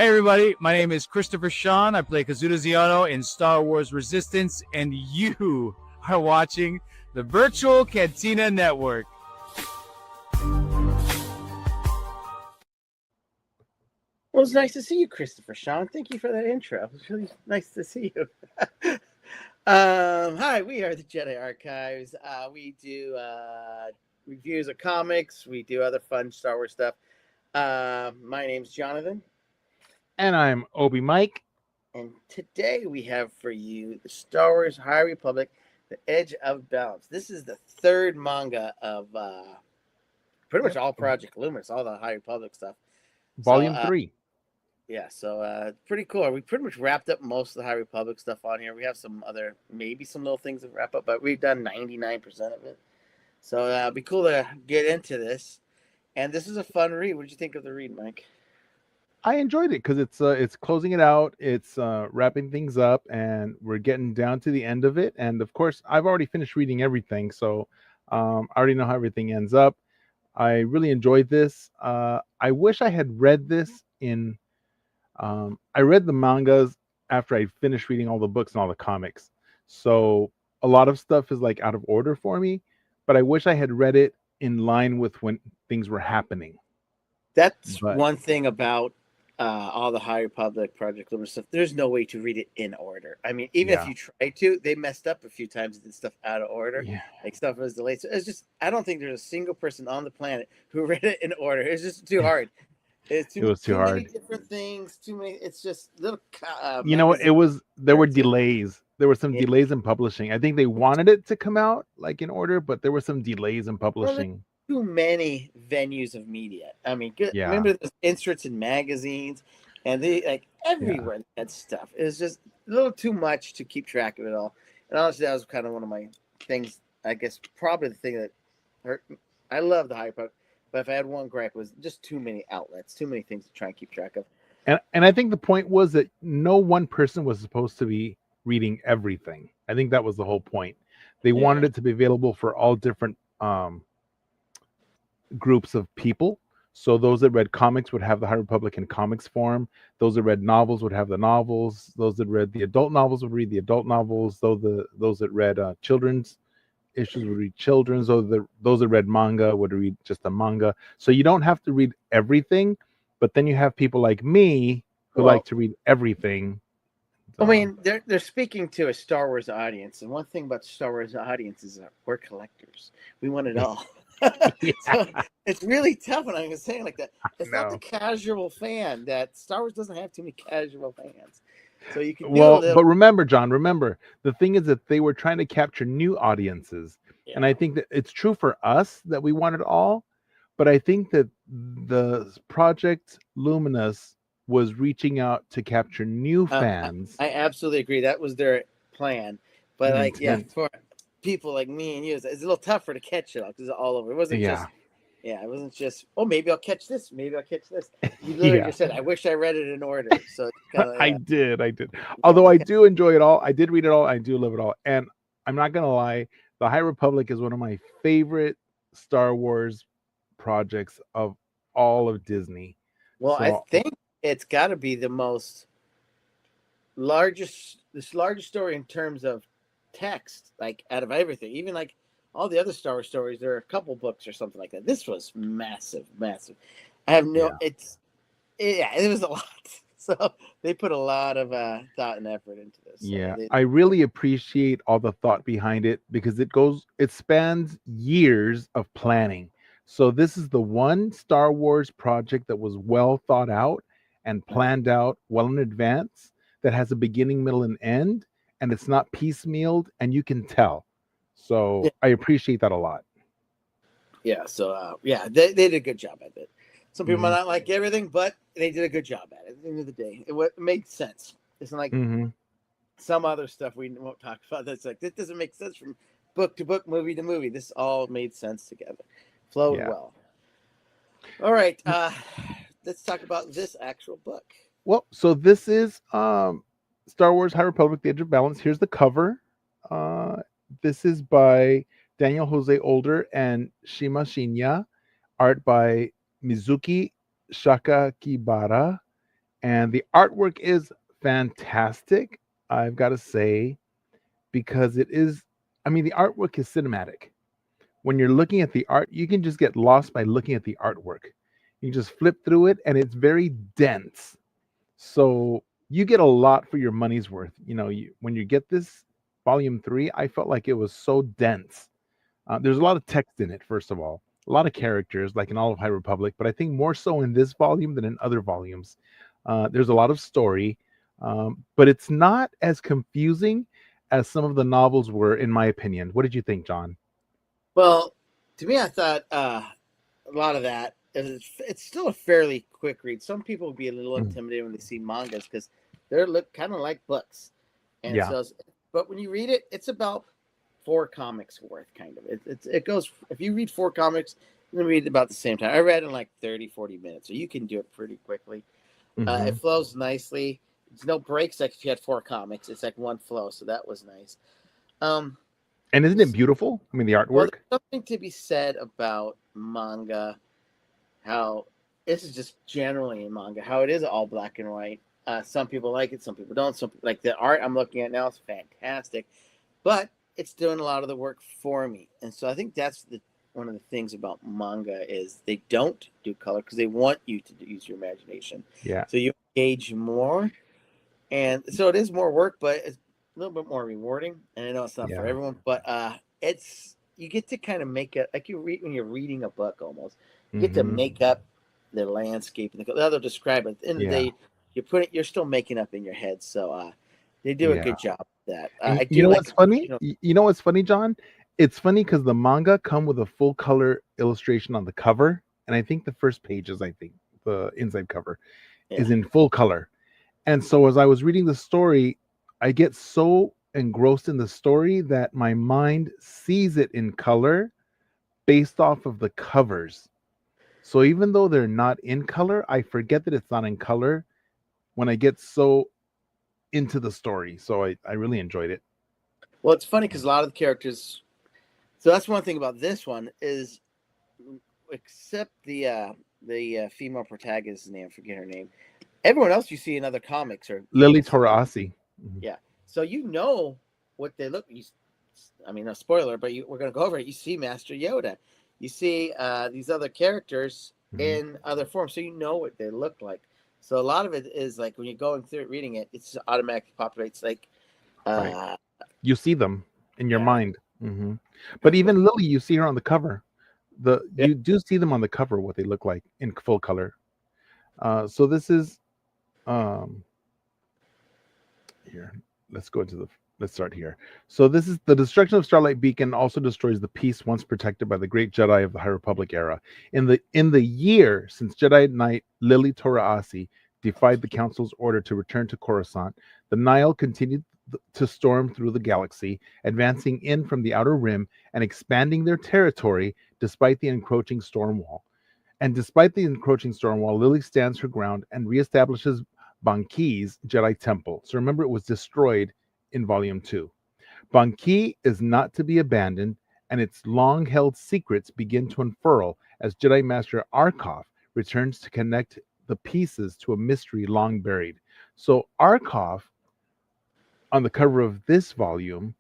Hey everybody, my name is Christopher Sean. I play Kazuda Ziono in Star Wars Resistance, and you are watching the Virtual Cantina Network. Well, it's nice to see you, Christopher Sean. Thank you for that intro. It was really nice to see you. Hi, we are the Jedi Archives. We do reviews of comics. We do other fun Star Wars stuff. My name's Jonathan. And I'm Obi Mike. And today we have for you the Star Wars High Republic, The Edge of Balance. This is the third manga of pretty much all Project Luminous, all the High Republic stuff. Volume 3. Yeah, so pretty cool. We pretty much wrapped up most of the High Republic stuff on here. We have some other, maybe some little things to wrap up, but we've done 99% of it. So it'd be cool to get into this. And this is a fun read. What did you think of the read, Mike? I enjoyed it because it's closing it out. It's wrapping things up, and we're getting down to the end of it. And of course, I've already finished reading everything, so I already know how everything ends up. I really enjoyed this. I wish I had read this in. I read the mangas after I finished reading all the books and all the comics, so a lot of stuff is like out of order for me. But I wish I had read it in line with when things were happening. That's one thing about all the High Republic Project Luminous stuff. There's no way to read it in order. I mean, even if you try to, they messed up a few times and did stuff out of order. Yeah. Like stuff was delayed. So it's just, I don't think there's a single person on the planet who read it in order. It's just too hard. It was too hard. Many different things. Too many. It's just little. You know what? There were delays. There were some delays in publishing. I think they wanted it to come out like in order, but there were some delays in publishing. Too many venues of media. I mean, remember those inserts in magazines, and they like everywhere that stuff. It was just a little too much to keep track of it all. And honestly, that was kind of one of my things. I guess probably the thing that hurt. I love the High Republic, but if I had one gripe, it was just too many outlets, too many things to try and keep track of. And I think the point was that no one person was supposed to be reading everything. I think that was the whole point. They wanted it to be available for all different groups of people. So those that read comics would have the High Republic in comics form. Those that read novels would have the novels. Those that read the adult novels would read the adult novels. Those that read children's issues would read children's. Those that read manga would read just the manga. So you don't have to read everything, but then you have people like me who like to read everything. I mean, they're speaking to a Star Wars audience, and one thing about the Star Wars audience is that we're collectors. We want it all. So it's really tough when I'm saying like that. It's not the casual fan. That Star Wars doesn't have too many casual fans. So you can but remember, John, the thing is that they were trying to capture new audiences. Yeah. And I think that it's true for us that we want it all, but I think that the Project Luminous was reaching out to capture new fans. I absolutely agree. That was their plan. But for people like me and you, it's a little tougher to catch it all because it's all over. It wasn't it wasn't just, maybe I'll catch this. Maybe I'll catch this. You literally just said, I wish I read it in order. So I did. Although I do enjoy it all. I did read it all. I do love it all. And I'm not going to lie. The High Republic is one of my favorite Star Wars projects of all of Disney. Well, I think it's got to be the largest story in terms of text, like out of everything. Even like all the other Star Wars stories, there are a couple books or something like that. This was massive. I have it was a lot. So they put a lot of thought and effort into this. So I really appreciate all the thought behind it because it spans years of planning. So this is the one Star Wars project that was well thought out and planned out well in advance, that has a beginning, middle, and end, and it's not piecemealed, and you can tell. So I appreciate that a lot. Yeah. So they did a good job at it. Some people might not like everything, but they did a good job at it. At the end of the day, it made sense. It's not like some other stuff we won't talk about. That's like, this doesn't make sense from book to book, movie to movie. This all made sense together, flowed well. All right, let's talk about this actual book. Well, so this is Star Wars High Republic: The Edge of Balance. Here's the cover. This is by Daniel Jose Older and Shima Shinya. Art by Mizuki Shakakibara And the artwork is fantastic, I've got to say, because it is, I mean, the artwork is cinematic. When you're looking at the art, you can just get lost by looking at the artwork. You just flip through it and it's very dense. So you get a lot for your money's worth. When you get this volume 3, I felt like it was so dense. There's a lot of text in it, first of all, a lot of characters, like in all of High Republic, but I think more so in this volume than in other volumes. There's a lot of story, but it's not as confusing as some of the novels were, in my opinion. What did you think, John? Well, to me, I thought a lot of that it's still a fairly quick read. Some people will be a little Mhm. intimidated when they see mangas because they're look kind of like books, and Yeah, so. But when you read it, it's about 4 comics worth, kind of. It goes. If you read 4 comics, you're gonna read it about the same time. I read in like 30, 40 minutes, so you can do it pretty quickly. It hmm flows nicely. There's no breaks like if you had 4 comics. It's like one flow, so that was nice. Um, and isn't it beautiful? I mean, the well, artwork. there's something to be said about manga. How this is just generally in manga. How it is all black and white. Some people like it, some people don't. Some like the art I'm looking at now is fantastic, but it's doing a lot of the work for me. And so I think that's one of the things about manga is they don't do color because they want you to use your imagination. Yeah, So you engage more, and so it is more work, but it's a little bit more rewarding. And I know it's not for yeah, everyone, but it's you get to kind of make it like you read when you're reading a book almost. You get to hmm make up the landscape and the other describe it. At the end of the yeah, day, you're still making up in your head. So they do a yeah. good job of that. And I you do know like what's funny? you know You know what's funny, John? It's funny because the manga come with a full color illustration on the cover, and I think the first pages, I think the inside cover yeah. is in full color. And so as I was reading the story, I get so engrossed in the story that my mind sees it in color based off of the covers. So even though they're not in color, I forget that it's not in color when I get so into the story. So I really enjoyed it. Well, it's funny because a lot of the characters. So that's one thing about this one is, except the female protagonist's name, I forget her name. Everyone else you see in other comics or Lily something. Toraasi. Mhm. Yeah. So you know what they look. I mean, no spoiler, but we're going to go over it. You see Master Yoda. You see these other characters Mhm. in other forms, so you know what they look like. So a lot of it is like when you're going through it, reading it, it's automatically populates like, Right. uh, You see them in your yeah, mind. hmm But even Lily, you see her on the cover. yeah. You do see them on the cover what they look like in full color. So this is um here. Let's go into the let's start here. So this is the destruction of Starlight Beacon also destroys the peace once protected by the great Jedi of the High Republic era. In the year since Jedi Knight Lily Toraasi defied the Council's order to return to Coruscant, the Nile continued to storm through the galaxy, advancing in from the outer rim and expanding their territory despite the encroaching storm wall. And despite the encroaching storm wall, Lily stands her ground and reestablishes Banki's Jedi Temple. So remember, it was destroyed in Volume 2. Banki is not to be abandoned, and its long held secrets begin to unfurl as Jedi Master Arkoff returns to connect the pieces to a mystery long buried. So, Arkoff, on the cover of this volume,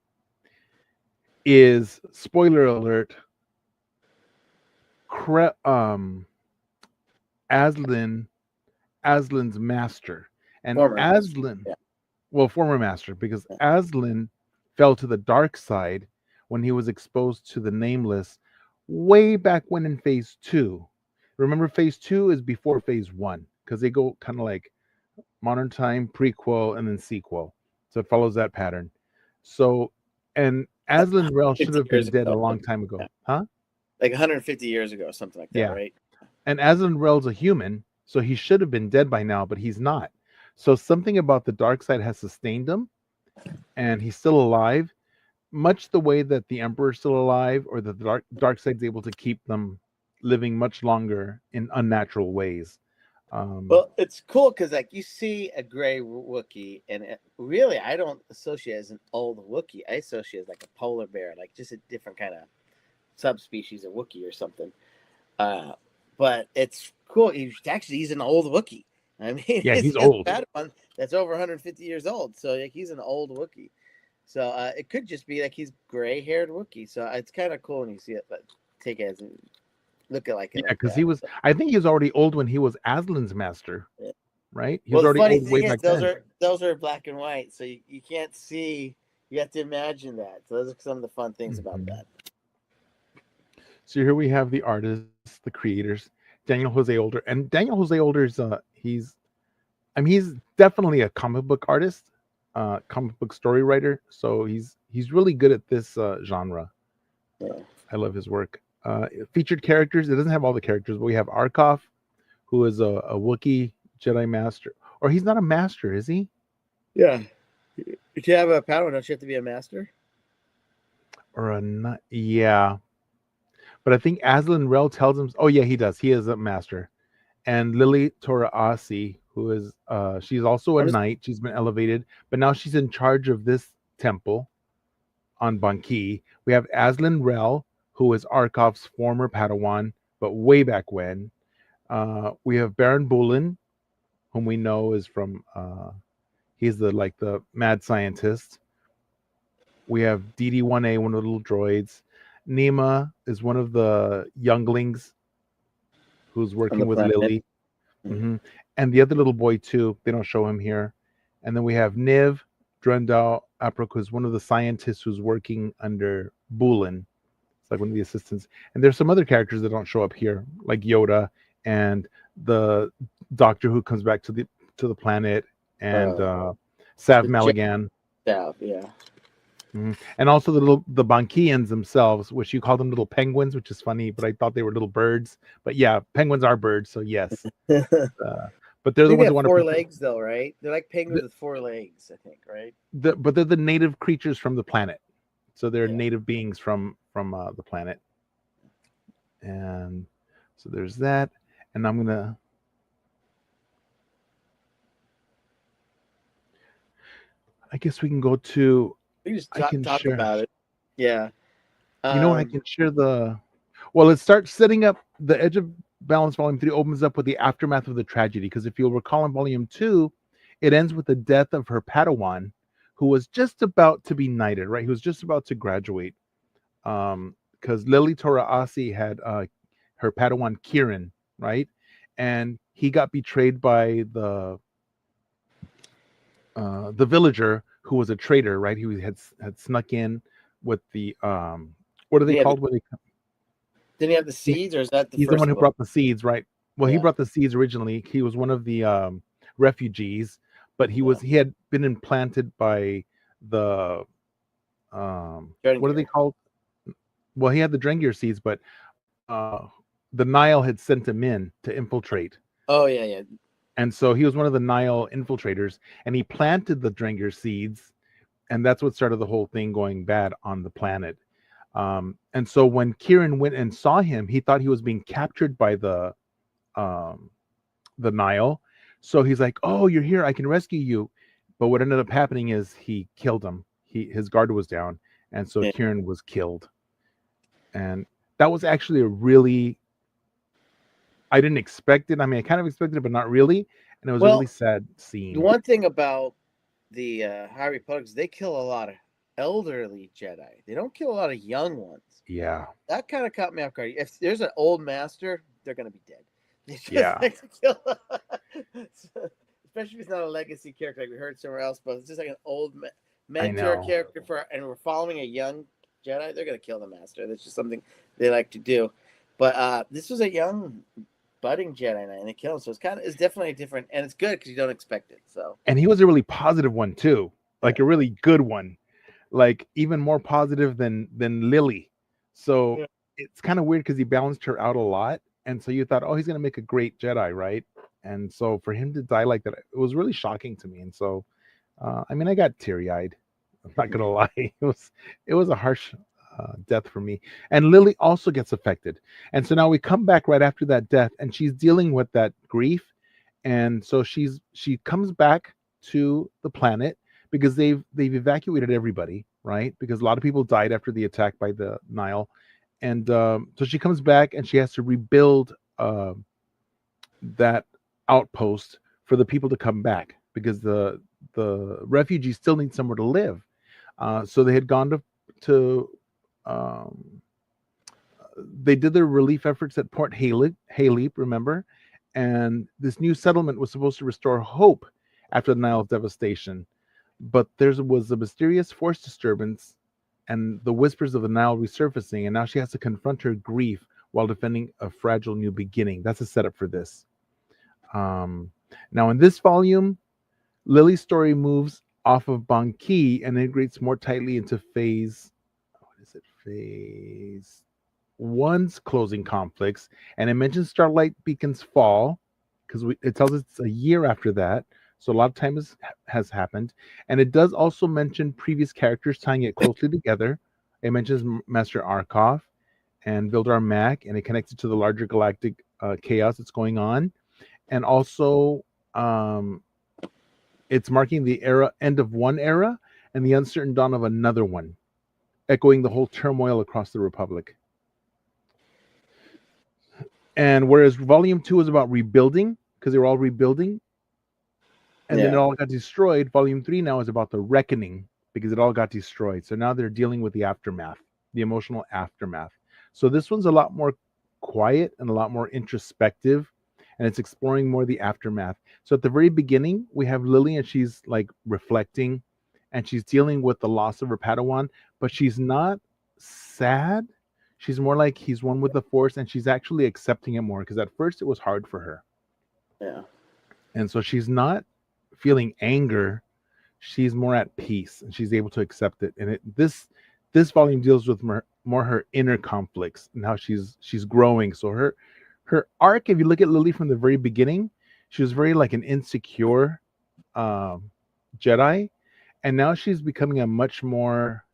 is spoiler alert, Aslan Aslan's master. And Former master. Aslan, Yeah, well, former master, because yeah. Aslan fell to the dark side when he was exposed to the Nameless way back when in phase 2. Remember, phase 2 is before phase 1 because they go kind of like modern time, prequel, and then sequel. So it follows that pattern. So, and Aslan Rel should 50 have years been dead a ago, long something time like ago. that. Huh? Like 150 years ago, something like that, Yeah. right? And Aslan Rel's a human, so he should have been dead by now, but he's not. So something about the dark side has sustained him, and he's still alive, much the way that the Emperor's still alive, or that the dark side's able to keep them living much longer in unnatural ways. Um, Well, it's cool because like you see a gray Wookiee, and really, I don't associate as an old Wookiee. I associate as like a polar bear, like just a different kind of subspecies of Wookiee or something. Uh, but it's cool. He's an old Wookiee. I mean, Yeah, he's he has old. a Padawan that's over 150 years old, so like he's an old Wookiee. So it could just be like he's gray-haired Wookiee. So it's kind of cool when you see it, but take it as look at like it Yeah, like because that. he was. I think he was already old when he was Aslan's master, Yeah. right? He Well, was the already funny old way thing is, back then. those are black and white, so you can't see. You have to imagine that. So those are some of the fun things about Mhm. that. So here we have the artists, the creators, Daniel Jose Older, and Daniel Jose Older's. He's definitely a comic book artist, comic book story writer. So he's really good at this genre. Yeah. I love his work. Featured characters. It doesn't have all the characters, but we have Arkoff, who is a Wookiee Jedi master. Or he's not a master, is he? Yeah. If you have a Padawan, don't you have to be a master? Or a not? Yeah, but I think Aslan Rel tells him. Oh yeah, he does. He is a master. And Lily Toraasi, who is she's also a I'm just knight. She's been elevated, but now she's in charge of this temple on Banki. We have Aslan Rel, who is Arkoff's former Padawan, but way back when. We have Baron Bulin, whom we know is from he's the mad scientist. We have DD1A, one of the little droids. Nima is one of the younglings who's on the working with planet. Lily. Hmm. And the other little boy too. They don't show him here. And then we have Niv Drendal Aprok, who's one of the scientists who's working under Bulin. It's like one of the assistants. And there's some other characters that don't show up here, like Yoda and the doctor who comes back to the planet, and Uh, Sav the Jet Maligan. Staff, yeah. Mhm. And also the Bankians themselves, which you call them little penguins, which is funny, but I thought they were little birds. But yeah, penguins are birds, so yes. I Uh, but they're the think they ones who have want to four protect. legs, though, right? They're like penguins with four legs, I think, right? But they're the native creatures from the planet, so they're Yeah. native beings from the planet. And so there's that. And I'm gonna. I guess we can go to. We can just I can talk share. about it. Yeah. You know what? I Um, can share the. Well, let's start setting up. The Edge of Balance Volume 3 opens up with the aftermath of the tragedy, because if you'll recall in Volume 2, it ends with the death of her Padawan, who was just about to be knighted, right? He was just about to graduate. Because Lily Toraasi had her Padawan Kieran, right? And he got betrayed by the villager who was a traitor, right? He had snuck in with the what are they yeah, called? When they didn't he have the seeds, or is that the He's the one first who book? brought the seeds, right? Well, he Yeah. brought the seeds originally. He was one of the refugees, but Yeah. he had been implanted by the what are they Drengir. called? Well, he had the Drengir seeds, but uh, the Nile had sent him in to infiltrate, Oh, yeah, yeah. and so he was one of the Nile infiltrators, and he planted the Drengir seeds, and that's what started the whole thing going bad on the planet. And so when Kieran went and saw him, he thought he was being captured by um, the Nile. So he's like, "Oh, you're here. I can rescue you." But what ended up happening is he killed him. His guard was down, and so Yeah. Kieran was killed. And that was actually a really I didn't expect it. I mean, I kind of expected it, but not really. And it was a really Well, sad the scene. one thing about the High Republic is they kill a lot of elderly Jedi. They don't kill a lot of young ones. Yeah, That kind of caught me off guard. If there's an old master, they're going to be dead. They just yeah, like to kill, especially if it's not a legacy character like we heard somewhere else. But it's just like an old I mentor know. character and we're following a young Jedi. They're going to kill the master. That's just something they like to do. But this was a young budding Jedi Knight, and they killed him. So it's definitely different, and it's good because you don't expect it. So And he was a really positive one too, yeah, like a really good one, like even more positive than Lily. So yeah, it's kind of weird because he balanced her out a lot, and so you thought, oh, he's gonna make a great Jedi, right? And so for him to die like that, it was really shocking to me. And so, I mean, I got teary eyed. I'm not gonna lie, it was a harsh death for me. And Lily also gets affected, and so now we come back right after that death, and she's dealing with that grief, and so she comes back to the planet because they've evacuated everybody, right? Because a lot of people died after the attack by the Nile, and so she comes back and she has to rebuild that outpost for the people to come back because the refugees still need somewhere to live. So they had gone to um, they did their relief efforts at Port Haley, remember? And this new settlement was supposed to restore hope after the Nile's devastation. But there was a mysterious force disturbance and the whispers of the Nile resurfacing, and now she has to confront her grief while defending a fragile new beginning. That's a setup for this. Now, in this volume, Lily's story moves off of Banki and integrates more tightly into phase one's closing conflicts, and it mentions Starlight Beacon's fall because it tells us it's a year after that. So a lot of time has happened, and it does also mention previous characters, tying it closely together. It mentions Master Arkov and Vildar Mac, and it connects it to the larger galactic chaos that's going on, and also it's marking the end of one era and the uncertain dawn of another one, echoing the whole turmoil across the Republic. And whereas Volume 2 is about rebuilding, because they were all rebuilding, and then it all got destroyed, Volume 3 now is about the reckoning, because it all got destroyed. So now they're dealing with the aftermath, the emotional aftermath. So this one's a lot more quiet and a lot more introspective, and it's exploring more the aftermath. So at the very beginning, we have Lily, and she's like reflecting, and she's dealing with the loss of her Padawan, but she's not sad. She's more like he's one with the Force, and she's actually accepting it more, because at first it was hard for her. Yeah. And so she's not feeling anger. She's more at peace, and she's able to accept it. And this volume deals with more her inner conflicts and how she's growing. So her arc, if you look at Lily from the very beginning, she was very like an insecure Jedi, and now she's becoming a much more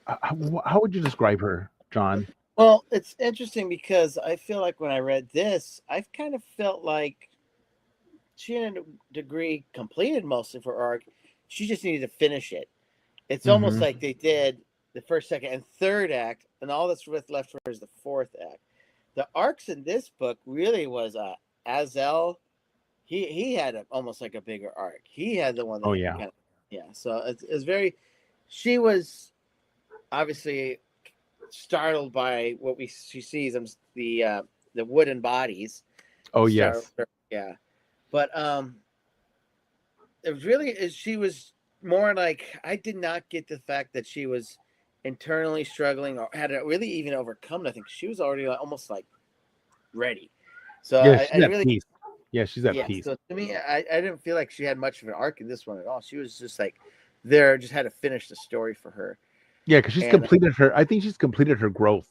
how would you describe her, John? Well, it's interesting because I feel like when I read this, I've kind of felt like she, in a degree, completed most of her arc. She just needed to finish it. It's almost like they did the first, second, and third act, and all that's left for her is the fourth act. The arcs in this book really was Azel. He had almost like a bigger arc. He had the one that So it's very. She was obviously startled by what she sees the wooden bodies. Oh yes, yeah, but it was really she was more like, I did not get the fact that she was internally struggling or had to really even overcome nothing. She was already almost like ready. So yeah, she's I at really peace. Yeah, she's at peace. So to me, I didn't feel like she had much of an arc in this one at all. She was just like there, just had to finish the story for her. Yeah, because she's completed her. I think she's completed her growth.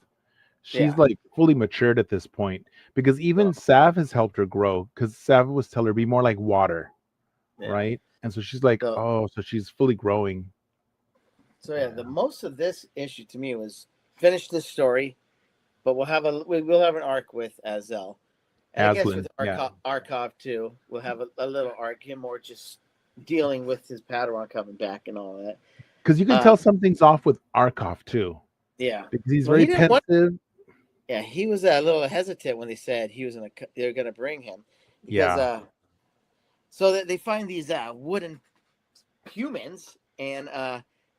She's like fully matured at this point, because even Sav has helped her grow, because Sav was telling her be more like water, right? And so she's like, so she's fully growing. So the most of this issue to me was finish this story, but we'll have an arc with Azel. And I guess with Arkov too, we'll have a little arc, him more just dealing with his Padawan coming back and all that. Because you can tell something's off with Arkov too. Yeah, because he's very pensive. He was a little hesitant when they said they were gonna bring him. Because, so that they find these wooden humans, and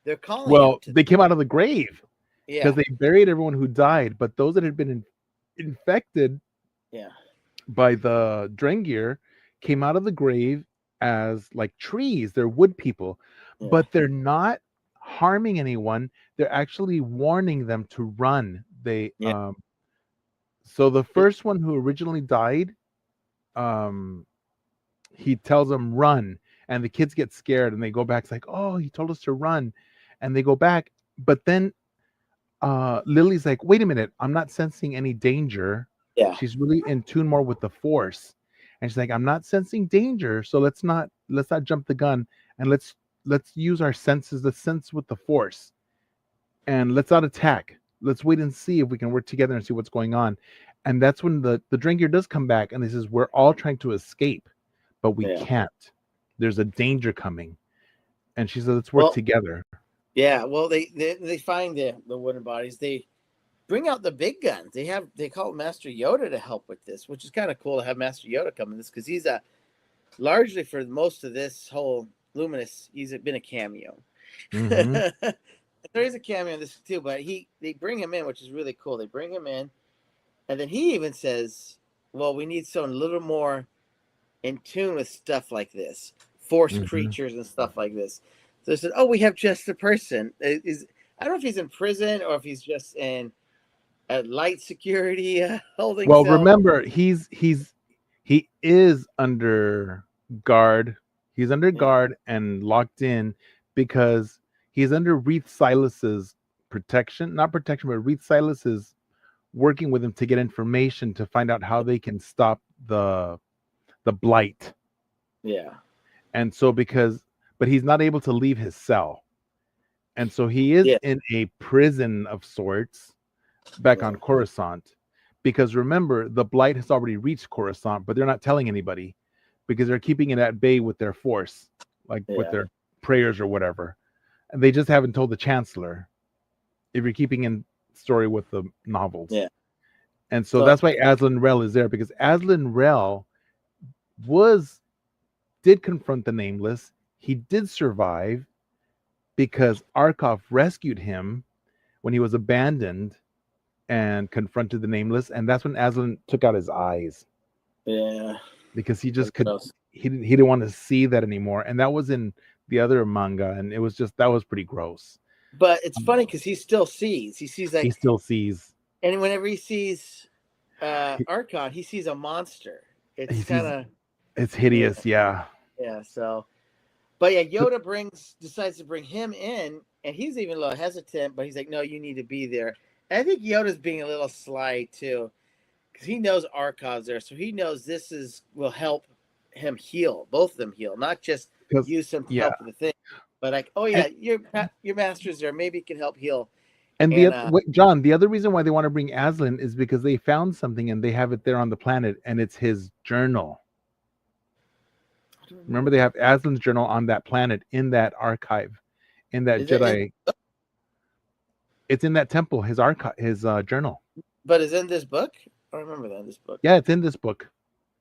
they're calling. Well, they came out of the grave. Yeah, because they buried everyone who died, but those that had been infected. By the Drengir came out of the grave as like trees. They're wood people, but they're not harming anyone. They're actually warning them to run. So the first one who originally died, he tells them run, and the kids get scared and they go back. It's like, oh, he told us to run, and they go back. But then Lily's like, wait a minute, I'm not sensing any danger. Yeah, she's really in tune more with the Force, and she's like, I'm not sensing danger, so let's not jump the gun, and let's use our senses, the sense with the Force, and let's not attack. Let's wait and see if we can work together and see what's going on. And that's when the Drengir does come back, and he says, we're all trying to escape, but we can't. There's a danger coming, and she said, let's work together. Yeah, well, they find the wooden bodies. They bring out the big guns. They call Master Yoda to help with this, which is kind of cool to have Master Yoda come in this because he's largely for most of this whole Luminous, he's been a cameo. Mm-hmm. There is a cameo in this too, but they bring him in, which is really cool. They bring him in, and then he even says, "Well, we need someone a little more in tune with stuff like this, force creatures and stuff like this." So they said, "Oh, we have just a person. I don't know if he's in prison or if he's just in a light security holding Well, cell." remember, he is under guard. He's under guard and locked in because he's under Reith Silas's protection. Not protection, but Reith Silas is working with him to get information to find out how they can stop the blight. Yeah. And so but he's not able to leave his cell. And so he is in a prison of sorts back on Coruscant. Because remember, the blight has already reached Coruscant, but they're not telling anybody because they're keeping it at bay with their force, like with their prayers or whatever. And they just haven't told the Chancellor, if you're keeping in story with the novels. Yeah. And so that's why Aslan Rel is there, because Aslan Rel did confront the Nameless. He did survive because Arkoff rescued him when he was abandoned and confronted the Nameless, and that's when Aslan took out his eyes. Yeah, because he just he didn't want to see that anymore, and that was in the other manga, and it was just that was pretty gross. But it's funny because he still sees. He still sees, and whenever he sees Archon, he sees a monster. It's kind of hideous, yeah. So, but Yoda decides to bring him in, and he's even a little hesitant, but he's like, "No, you need to be there." And I think Yoda's being a little sly too, because he knows Arkov's there, so he knows will help him heal, both of them heal, not just use him to help with the thing, but like, oh yeah, your master's there, maybe it can help heal. And John, the other reason why they want to bring Aslan is because they found something and they have it there on the planet, and it's his journal. Remember, they have Aslan's journal on that planet in that archive, in that Jedi. It's in that temple, his journal. But is in this book? I don't remember that in this book. Yeah, it's in this book.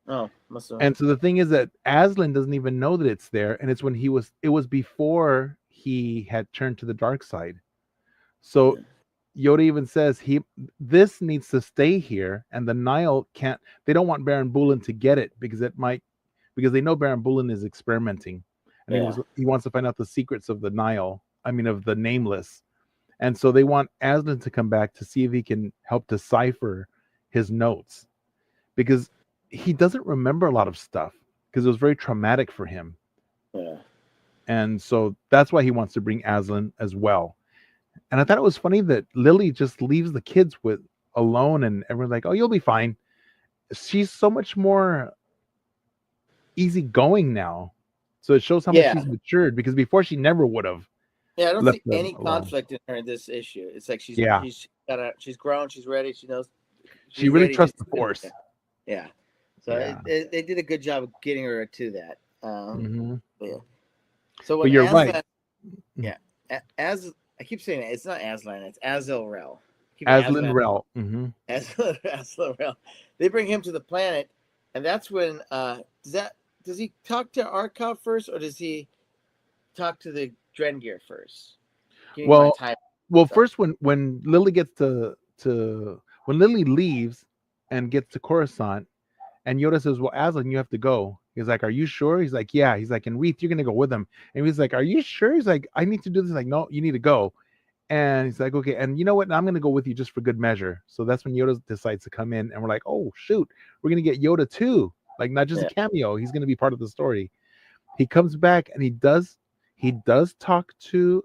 Oh, must have. And so the thing is that Aslan doesn't even know that it's there, and it's when it was before he had turned to the dark side. So Yoda even says this needs to stay here, and the Nile can't. They don't want Baron Bulin to get it because they know Baron Bulin is experimenting, and he wants to find out the secrets of the Nile. I mean, of the Nameless. And so they want Aslan to come back to see if he can help decipher his notes, because he doesn't remember a lot of stuff because it was very traumatic for him. Yeah. And so that's why he wants to bring Aslan as well. And I thought it was funny that Lily just leaves the kids alone, and everyone's like, "Oh, you'll be fine." She's so much more easygoing now. So it shows how much she's matured, because before she never would have. Yeah, I don't see any conflict in her in this issue. It's like she's grown, she's ready, she knows. She really trusts the Force. Yeah. So they did a good job of getting her to that. So when you're right. Yeah. As I keep saying it's not Aslan, it's Azil Rel. Aslan Rel. Aslan Rel. They bring him to the planet, and that's when does he talk to Arkov first, or does he talk to the Drengir first? First when Lily gets when Lily leaves and gets to Coruscant, and Yoda says, "Well, Aslan, you have to go." He's like, "Are you sure?" He's like, "Yeah." He's like, "And Reith, you're gonna go with him." And he's like, "Are you sure?" He's like, "I need to do this." He's like, "No, you need to go." And he's like, "Okay." And you know what? I'm gonna go with you just for good measure. So that's when Yoda decides to come in, and we're like, "Oh shoot, we're gonna get Yoda too! Like, not just a cameo. He's gonna be part of the story." He comes back, and he does talk to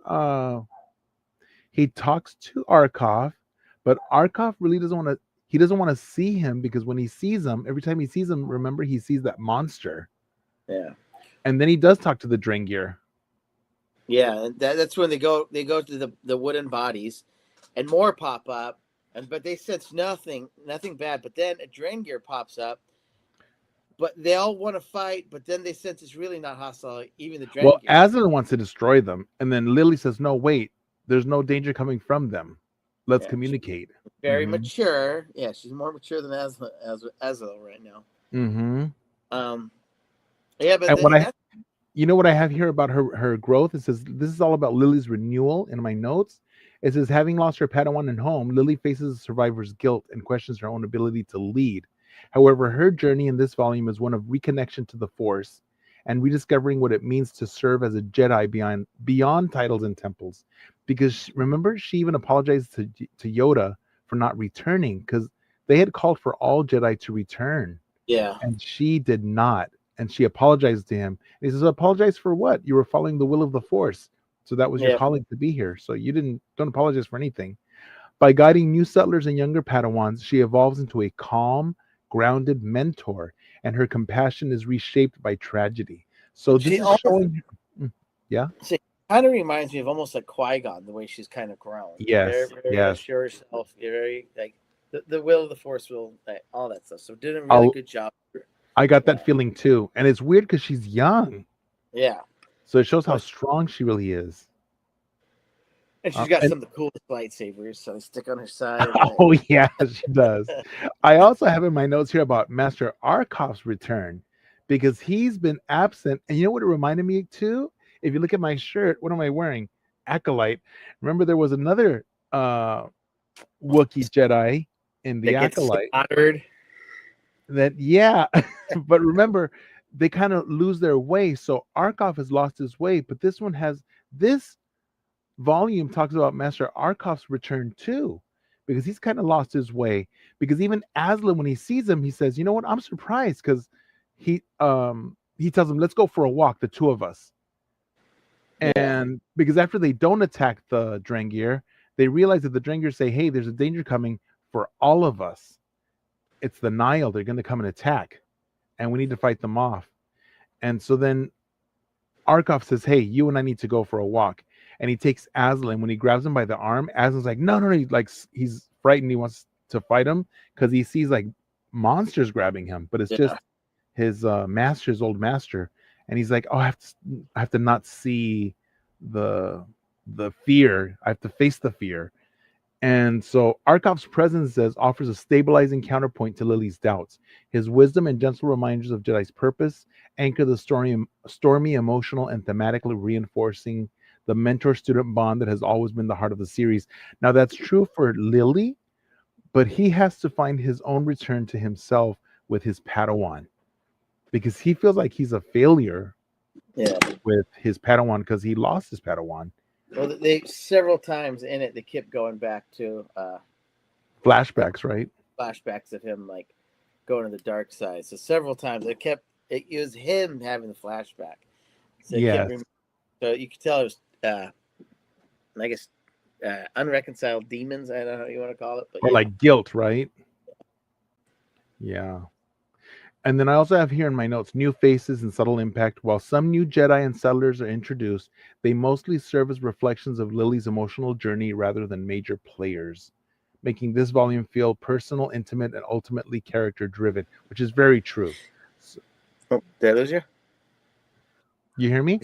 Arkoff, but Arkoff really doesn't want to see him, because when he sees him, every time he sees him, remember, he sees that monster. Yeah. And then he does talk to the Drengir. Yeah, and that's when they go to the wooden bodies, and more pop up, but they sense nothing bad. But then a Drengir pops up, but they all want to fight, but then they sense it's really not hostile, even the Drengir. Well, Aslan wants to destroy them, and then Lily says, "No, wait, there's no danger coming from them. let's communicate. Very mature. Yeah, she's more mature than Aslo right now. Yeah, but and what I have here about her growth, it says this is all about Lily's renewal. In my notes, it says having lost her Padawan at home, Lily faces a survivor's guilt and questions her own ability to lead. However, her journey in this volume is one of reconnection to the Force and rediscovering what it means to serve as a Jedi beyond titles and temples. Because remember, she even apologized to Yoda for not returning because they had called for all Jedi to return. Yeah. And she did not. And she apologized to him. And he says, apologize for what? You were following the will of the Force. So that was your calling to be here. So you don't apologize for anything. By guiding new settlers and younger Padawans, she evolves into a calm, grounded mentor, and her compassion is reshaped by tragedy. So this is showing. Yeah. She kind of reminds me of almost like Qui-Gon, the way she's kind of grown. Yes. Very sure herself. Very like the will of the Force will, all that stuff. So did a really good job. I got that feeling too, and it's weird because she's young. Yeah. So it shows how strong she really is. And she's got some of the coolest lightsabers, so they stick on her side. Oh, yeah, she does. I also have in my notes here about Master Arkov's return because he's been absent. And you know what it reminded me too? If you look at my shirt, what am I wearing? Acolyte. Remember, there was another Wookiee Jedi in the Acolyte. But remember, they kind of lose their way. So Arkov has lost his way, but this one has this volume talks about Master Arkov's return too, because he's kind of lost his way. Because even Aslan, when he sees him, he says, "You know what? I'm surprised." Because he tells him, "Let's go for a walk, the two of us." And because after they don't attack the Drengir, they realize that the Drengir say, "Hey, there's a danger coming for all of us. It's the Nile. They're going to come and attack, and we need to fight them off." And so then Arkov says, "Hey, you and I need to go for a walk." And he takes Aslan. When he grabs him by the arm, Aslan's like, no. He's frightened. He wants to fight him because he sees like monsters grabbing him, but it's just his his old master. And he's like, oh, I have to not see the fear. I have to face the fear. And so Arkov's presence offers a stabilizing counterpoint to Lily's doubts. His wisdom and gentle reminders of Jedi's purpose anchor the stormy, emotional, and thematically reinforcing the mentor-student bond that has always been the heart of the series. Now, that's true for Lily, but he has to find his own return to himself with his Padawan because he feels like he's a failure with his Padawan because he lost his Padawan. Well, they several times in it, they kept going back to flashbacks, right? Flashbacks of him like going to the dark side. So several times it was him having the flashback. So so you could tell it was I guess unreconciled demons. I don't know how you want to call it, but or like guilt, right? Yeah. And then I also have here in my notes new faces and subtle impact. While some new Jedi and settlers are introduced, they mostly serve as reflections of Lily's emotional journey rather than major players, making this volume feel personal, intimate, and ultimately character-driven, which is very true. Oh, did I lose you? You hear me?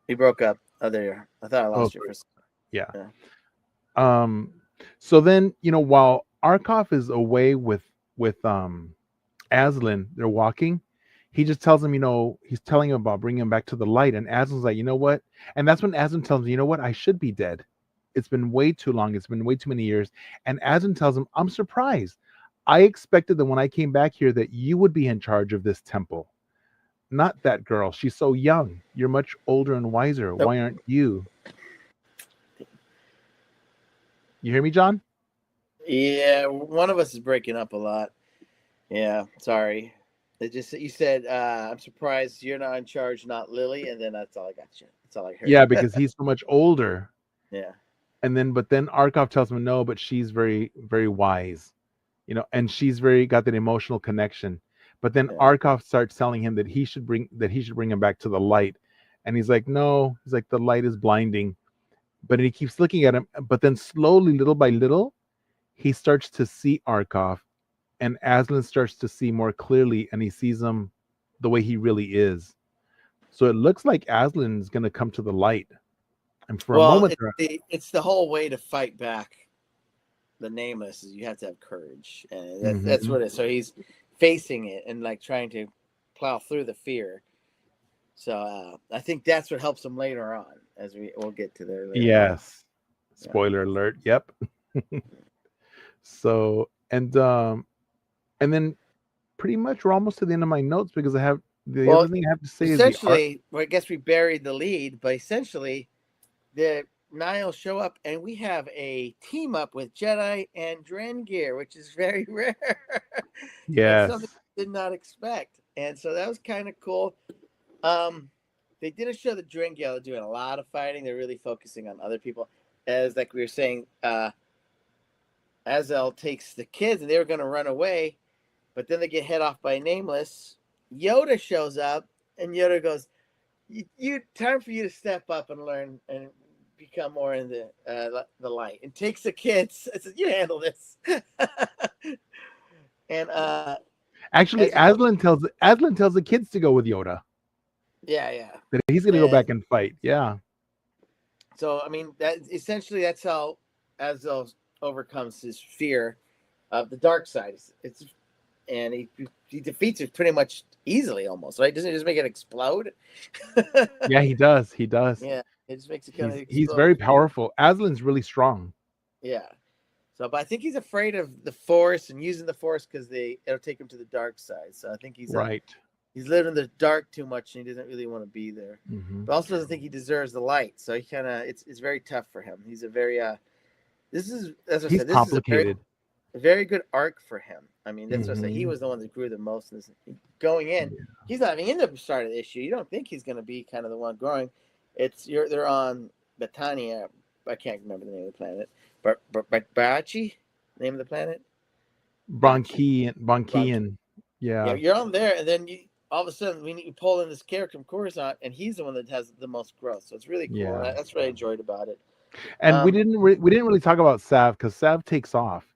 You broke up. Oh, there you are. I thought I lost you for a second. Yeah. So then, while Arkov is away with Aslan, they're walking. He just tells him, he's telling him about bringing him back to the light. And Aslan's like, you know what? And that's when Aslan tells him, you know what? I should be dead. It's been way too long. It's been way too many years. And Aslan tells him, I'm surprised. I expected that when I came back here that you would be in charge of this temple. Not that girl. She's so young. You're much older and wiser. Nope. Why aren't you? You hear me, John? Yeah, one of us is breaking up a lot. Yeah, sorry. You said I'm surprised you're not in charge, not Lily, and then that's all I got you. That's all I heard. Yeah, because he's so much older. Yeah. But then Arkov tells him no, but she's very, very wise, and she's got that emotional connection. But then Arkov starts telling him that he should bring him back to the light, and he's like, no, he's like the light is blinding, but he keeps looking at him. But then slowly, little by little, he starts to see Arkov. And Aslan starts to see more clearly, and he sees him the way he really is. So it looks like Aslan is going to come to the light. And for a moment, it's the whole way to fight back the nameless is you have to have courage, and that's what it is. So he's facing it and like trying to plow through the fear. So I think that's what helps him later on, as we'll get to there later. Yes. Spoiler alert. Yep. So and then pretty much we're almost to the end of my notes because I have the other thing I have to say is essentially, I guess we buried the lead, but essentially the Niles show up and we have a team up with Jedi and Drengir, which is very rare. Yes. And something I did not expect. And so that was kind of cool. They didn't show the Drengir doing a lot of fighting. They're really focusing on other people. As like we were saying, Azel takes the kids and they were going to run away, but then they get head off by Nameless. Yoda shows up and Yoda goes, "You time for you to step up and learn and become more in the light." And takes the kids. I said, "You handle this." And actually, Aslan tells the kids to go with Yoda. Yeah. That he's going to go back and fight. Yeah. So I mean, that's how Azel overcomes his fear of the dark side. And he defeats it pretty much easily, almost, right? Doesn't he just make it explode? Yeah, he does. Yeah, it just makes it kind of explode. He's very powerful. Aslan's really strong. Yeah. So, but I think he's afraid of the Force and using the Force because it'll take him to the dark side. So I think he's right. He's lived in the dark too much, and he doesn't really want to be there. Mm-hmm. But also doesn't think he deserves the light. So he kind of it's very tough for him. He's a very he's complicated. A very good arc for him. I mean, that's what I say. He was the one that grew the most in this. Going in. Yeah. He's not even in the start of the issue. You don't think he's going to be kind of the one growing. They're on Batania. I can't remember the name of the planet. But Bachi, name of the planet. Bonkian. Yeah. You're on there, and then all of a sudden we pull in this character from Coruscant, and he's the one that has the most growth. So it's really cool. Yeah. That's what I enjoyed about it. And we didn't really talk about Sav because Sav takes off.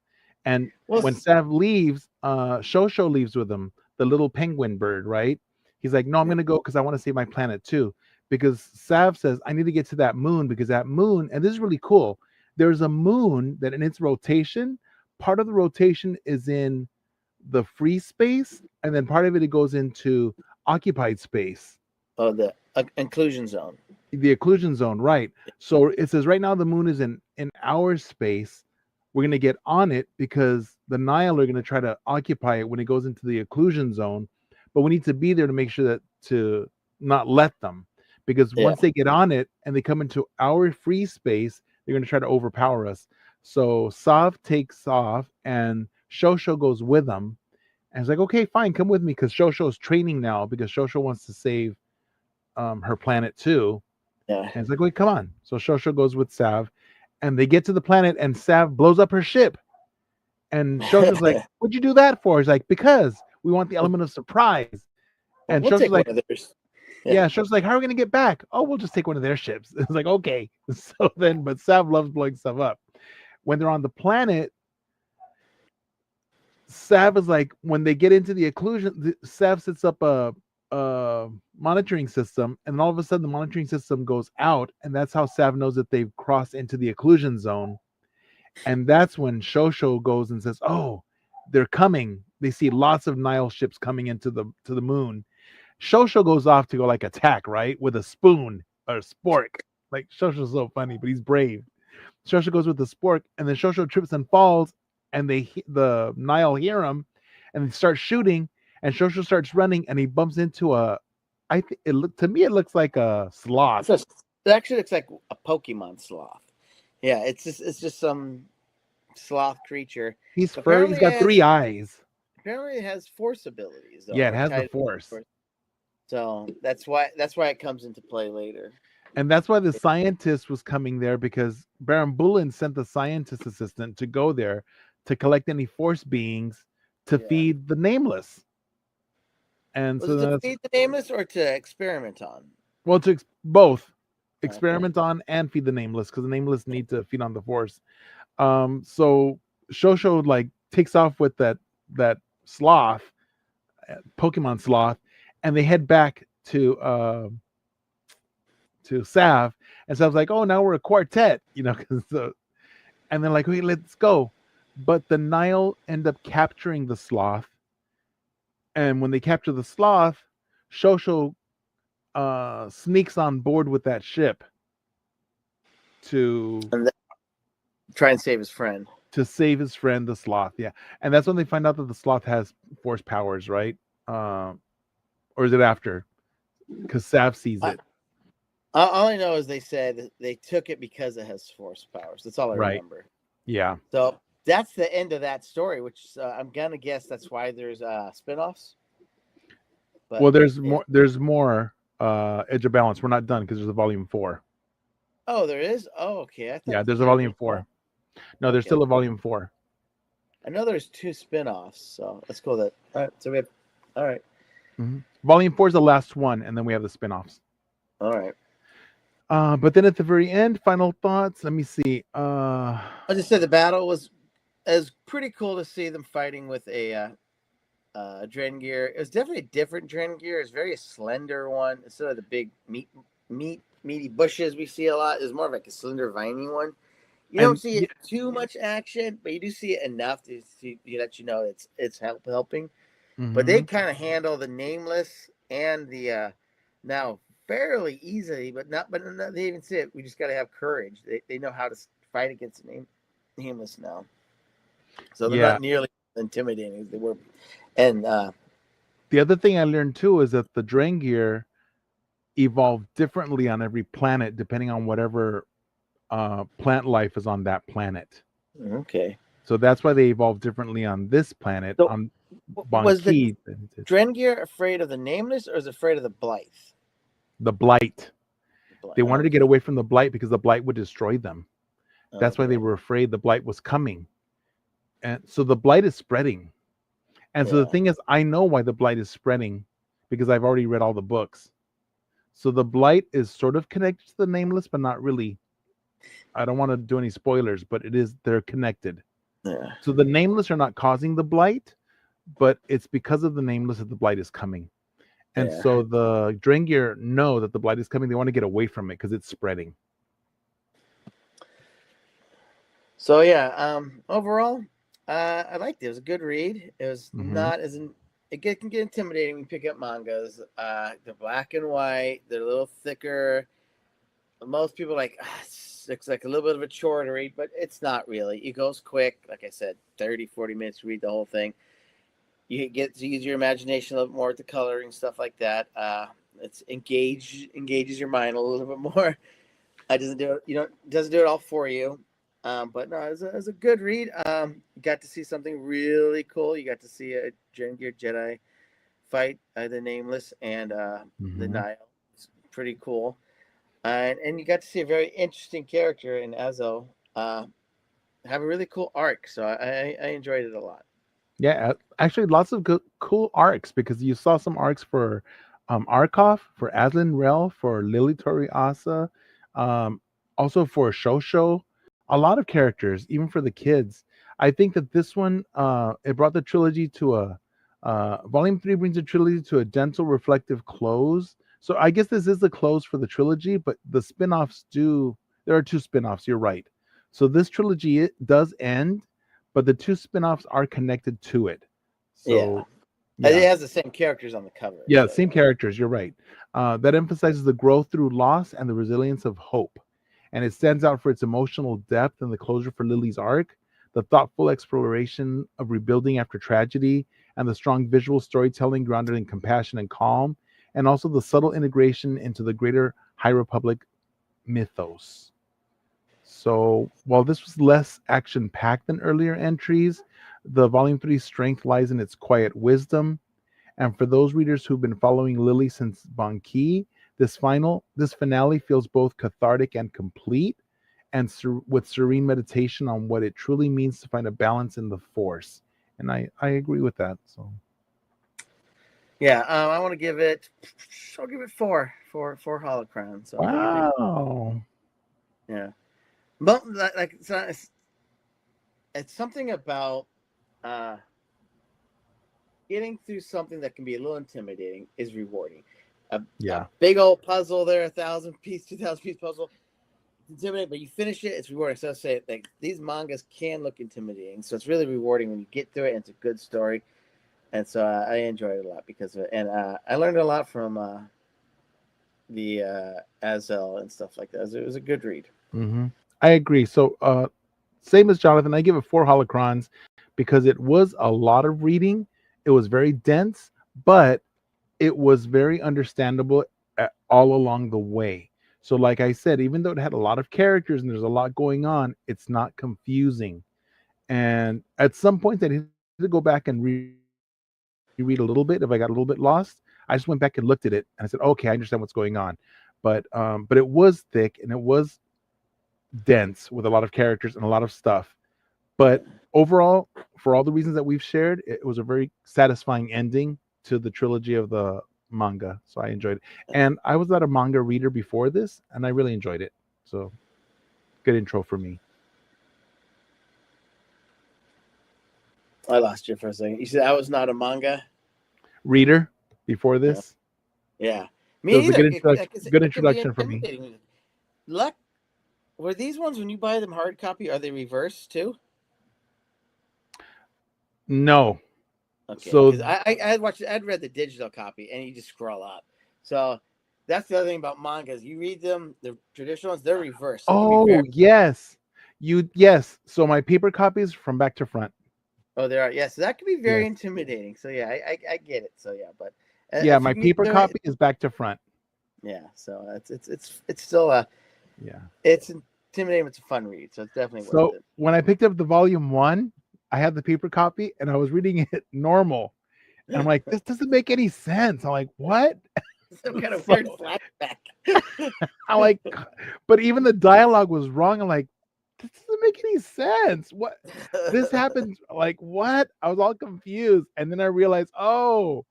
And when Sav leaves, Shosho leaves with him, the little penguin bird, right? He's like, "No, I'm going to go because I want to save my planet too." Because Sav says, "I need to get to that moon because that moon," and this is really cool, there's a moon that in its rotation, part of the rotation is in the free space, and then part of it goes into occupied space. Oh, the inclusion zone. The occlusion zone, right. So it says right now the moon is in our space. We're going to get on it because the Nile are going to try to occupy it when it goes into the occlusion zone. But we need to be there to make sure that to not let them. Because once they get on it and they come into our free space, they're going to try to overpower us. So Sav takes off and Shosho goes with them. And it's like, "Okay, fine, come with me." Because Shosho's training now because Shosho wants to save her planet too. Yeah. And it's like, "Wait, come on." So Shosho goes with Sav. And they get to the planet and Sav blows up her ship. And Shosho's like, "What'd you do that for?" He's like, "Because we want the element of surprise." And Shosho's like, Shosho's like, "How are we going to get back?" "Oh, we'll just take one of their ships." It's like, okay. So then, but Sav loves blowing stuff up. When they're on the planet, Sav is like, when they get into the occlusion, Sav sets up a monitoring system, and all of a sudden the monitoring system goes out, and that's how Sav knows that they've crossed into the occlusion zone. And that's when Shosho goes and says, "Oh, they're coming." They see lots of Nile ships coming into the moon. Shosho goes off to go like attack, right, with a spoon or a spork. Like, Shosho's so funny, but he's brave. Shosho goes with the spork, and then Shosho trips and falls, and the Nile hear him, and they start shooting. And Shosho starts running, and he bumps into it looks like a sloth. It actually looks like a Pokemon sloth. Yeah, it's just some sloth creature. He's furry. He's got 3 eyes. Apparently, it has Force abilities. Though, yeah, it has the Force. So that's why it comes into play later. And that's why the scientist was coming there, because Baron Bulin sent the scientist assistant to go there to collect any Force beings to feed the Nameless. And was it to feed the Nameless or to experiment on? Well, to both experiment on and feed the Nameless, because the Nameless need to feed on the Force. So Shosho like takes off with that sloth, Pokemon sloth, and they head back to Sav, and Sav's like, "Oh, now we're a quartet," and they're like, "Okay, let's go." but the Nile end up capturing the sloth, and when they capture the sloth, Shosho sneaks on board with that ship to And try and save his friend. save his friend, the sloth. Yeah, and that's when they find out that the sloth has force powers, right? Uh, or is it after? Because Sav sees it, All I know is they said they took it because it has force powers. That's all I right? remember. Yeah. So that's the end of that story, which I'm gonna guess that's why there's spinoffs. But Well, there's yeah. more. There's more. Edge of Balance. We're not done because there's a volume 4. Oh, there is. Oh, okay. I thought Yeah, there's a there was volume just one. 4. No, there's Okay. still a volume 4. I know there's 2 spinoffs, so let's go with that. All right. So we have. All right. Mm-hmm. Volume 4 is the last one, and then we have the spin-offs. All right. But then at the very end, final thoughts. Let me see. I just said the battle was pretty cool to see them fighting with a Drengir. It was definitely a different Drengir. It's a very slender one instead of the big meaty bushes we see a lot. It's more of like a slender, viney one. You don't and see it too much action, but you do see it enough to let you know it's helping. But they mm-hmm. kind of handle the nameless and the now fairly easily, but they even say it. We just got to have courage. They know how to fight against the nameless now, so they're Yeah. not nearly intimidating as they were. And The other thing I learned too is that the Drangir evolve differently on every planet depending on whatever plant life is on that planet. okay, So that's why they evolve differently on this planet, so on was the Banki. Drengir afraid of the nameless or is afraid of the Blythe? The blight. They wanted to get Okay, away from the blight because the blight would destroy them. That's why they okay, were afraid the blight was coming. And so the blight is spreading. And so the yeah, thing is, I know why the blight is spreading because I've already read all the books. So the blight is sort of connected to the nameless, but not really. I don't want to do any spoilers, but they're connected. yeah, So the nameless are not causing the blight, but it's because of the nameless that the blight is coming. And yeah. so the Drengir know that the blight is coming. They want to get away from it because it's spreading. So yeah, overall, I liked it. It was a good read. It was Mm-hmm. not as can get intimidating when you pick up mangas. They're black and white. They're a little thicker. Most people are like it's like a little bit of a chore to read, but it's not really. It goes quick. Like I said, 30, 40 minutes to read the whole thing. You get to use your imagination a little more with the coloring, stuff like that. It's engages your mind a little bit more. It doesn't do it, doesn't do it all for you. But no, it was a good read. You got to see something really cool. You got to see a Jedi fight, the Nameless and the Mm-hmm. Nile. It's pretty cool. And you got to see a very interesting character in Azo have a really cool arc. So I enjoyed it a lot. Yeah, actually, lots of good, cool arcs because you saw some arcs for Arkoff, for Aslan Rel, for Lily Tori Asa, um, also for Shosho. A lot of characters, even for the kids. I think that this one it brought the trilogy to a volume 3 brings the trilogy to a gentle, reflective close. So I guess this is the close for the trilogy, but the spin-offs do. There are 2 spin-offs. You're right. So this trilogy it does end, but the 2 spin-offs are connected to it. Yeah. So It yeah. has the same characters on the cover. Yeah, So same yeah. characters, you're right. That emphasizes the growth through loss and the resilience of hope. And it stands out for its emotional depth and the closure for Lily's arc, the thoughtful exploration of rebuilding after tragedy, and the strong visual storytelling grounded in compassion and calm, and also the subtle integration into the greater High Republic mythos. So while this was less action packed than earlier entries, the Volume 3 strength lies in its quiet wisdom. And for those readers who've been following Lily since Banki, this finale feels both cathartic and complete, and with serene meditation on what it truly means to find a balance in the Force. And I agree with that. So Yeah, I want to give it. I'll give it four holocrons. So I'm not a big. wow, Yeah, but like it's something about uh getting through something that can be a little intimidating is rewarding. A yeah, big old puzzle there, 1,000 piece, 2,000 piece puzzle. intimidating, but you finish it, it's rewarding. So I say like these mangas can look intimidating, so it's really rewarding when you get through it. And it's a good story, and so I enjoyed it a lot because of it. And I learned a lot from the Azel and stuff like that. It was a good read. Mm-hmm. I agree. So, same as Jonathan, I give it 4 holocrons because it was a lot of reading. It was very dense, but it was very understandable all along the way. So, like I said, even though it had a lot of characters and there's a lot going on, it's not confusing. And at some point, I needed to go back and reread a little bit. If I got a little bit lost, I just went back and looked at it and I said, "Okay, I understand what's going on." But it was thick and it was dense with a lot of characters and a lot of stuff. But overall, for all the reasons that we've shared, it was a very satisfying ending to the trilogy of the manga. So I enjoyed it. And I was not a manga reader before this, and I really enjoyed it. So good intro for me. I lost you for a second. You said I was not a manga Reader before this. Yeah, It me was a neither. good It can be introduction for me. intimidating. Luck. Were these ones when you buy them hard copy? Are they reversed too? No. Okay, So because I'd read the digital copy, and you just scroll up. So that's the other thing about mangas. You read them, the traditional ones, they're reversed. So it can be very. yes. Yes. So my paper copies from back to front. Oh, there are. Yeah, so that can be very Yes. intimidating. So yeah, I get it. So yeah, but Yeah, if you my can paper do it, copy is back to front. yeah. So it's still Yeah. it's intimidating. It's a fun read, so it's definitely worth So it. when I picked up the volume 1, I had the paper copy and I was reading it normal. And I'm like, this doesn't make any sense. I'm like, what? Some kind of So weird flashback. I'm like, but even the dialogue was wrong. I'm like, this doesn't make any sense. What this happened? Like, what? I was all confused. And then I realized, oh,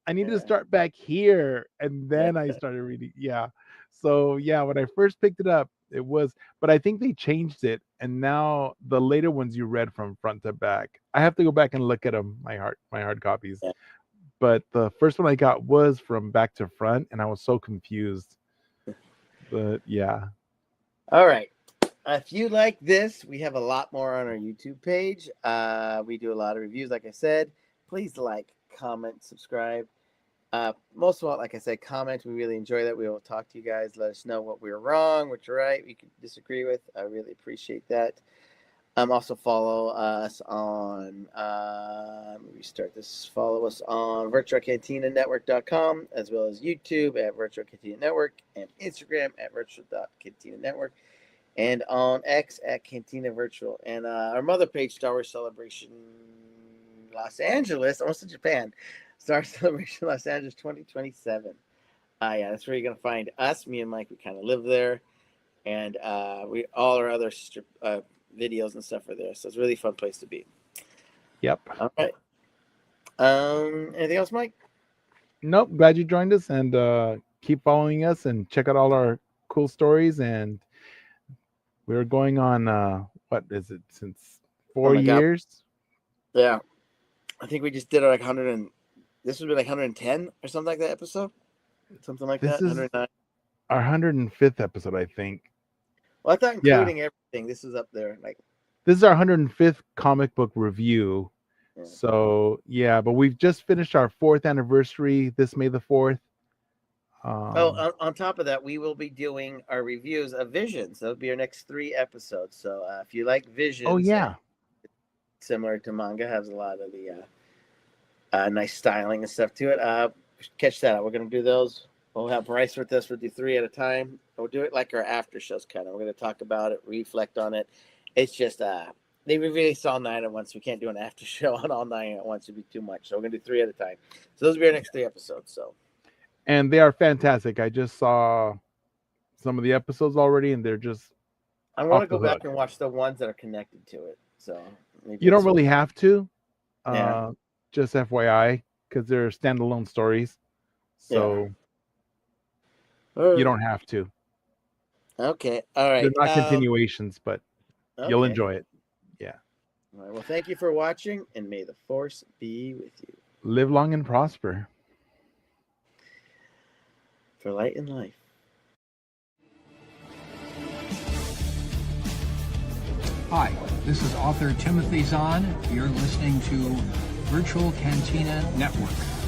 I need to start back here. And then I started reading. Yeah. So yeah, when I first picked it up, it was, but I think they changed it. And now the later ones you read from front to back. I have to go back and look at them, my hard copies. Yeah. But the first one I got was from back to front, and I was so confused. But yeah. All right. If you like this, we have a lot more on our YouTube page. We do a lot of reviews, like I said. Please like, comment, subscribe. Most of all, like I said, comment. We really enjoy that. We will talk to you guys. Let us know what we were wrong, what you're right, we could disagree with. I really appreciate that. Also follow us on, let me restart this. Follow us on virtualcantinanetwork.com, as well as YouTube at Virtual Cantina Network and Instagram at virtual.cantina network, and on X at Cantina Virtual. And our mother page, Star Wars Celebration Los Angeles, almost to Japan. Star Celebration Los Angeles 2027. Yeah, that's where you're going to find us. Me and Mike, we kind of live there. And we all our other videos and stuff are there. So it's a really fun place to be. Yep. All right. Anything else, Mike? Nope. Glad you joined us, and keep following us and check out all our cool stories. And we're going on what is it, since 4 years? Yeah. I think we just did like 100 and this would be like 110 or something like that episode. Something like This that. is 109. our 105th episode, I think. Well, I thought including everything, this is up there. Like this is our 105th comic book review. Yeah. So yeah, but we've just finished our 4th anniversary this May the 4th. On top of that, we will be doing our reviews of Visions. That'll be our next 3 episodes. So if you like Visions, oh yeah, similar to manga, has a lot of the nice styling and stuff to it. Catch that out. We're gonna do those. We'll have Bryce with us. We'll do 3 at a time. We'll do it like our after shows, kind of. We're gonna talk about it, reflect on it. It's just they release all 9 at once. We can't do an after show on all 9 at once. It'd be too much. So we're gonna do 3 at a time. So those will be our next 3 episodes. So. And they are fantastic. I just saw some of the episodes already, and they're just. I want to go back and watch the ones that are connected to it. So maybe you don't really have to. Yeah. Just FYI, because they're standalone stories. So you don't have to. Okay. All right. They're not continuations, but you'll enjoy it. Yeah. All right. Well, thank you for watching, and may the Force be with you. Live long and prosper. For light and life. Hi, this is author Timothy Zahn. You're listening to Virtual Cantina Network.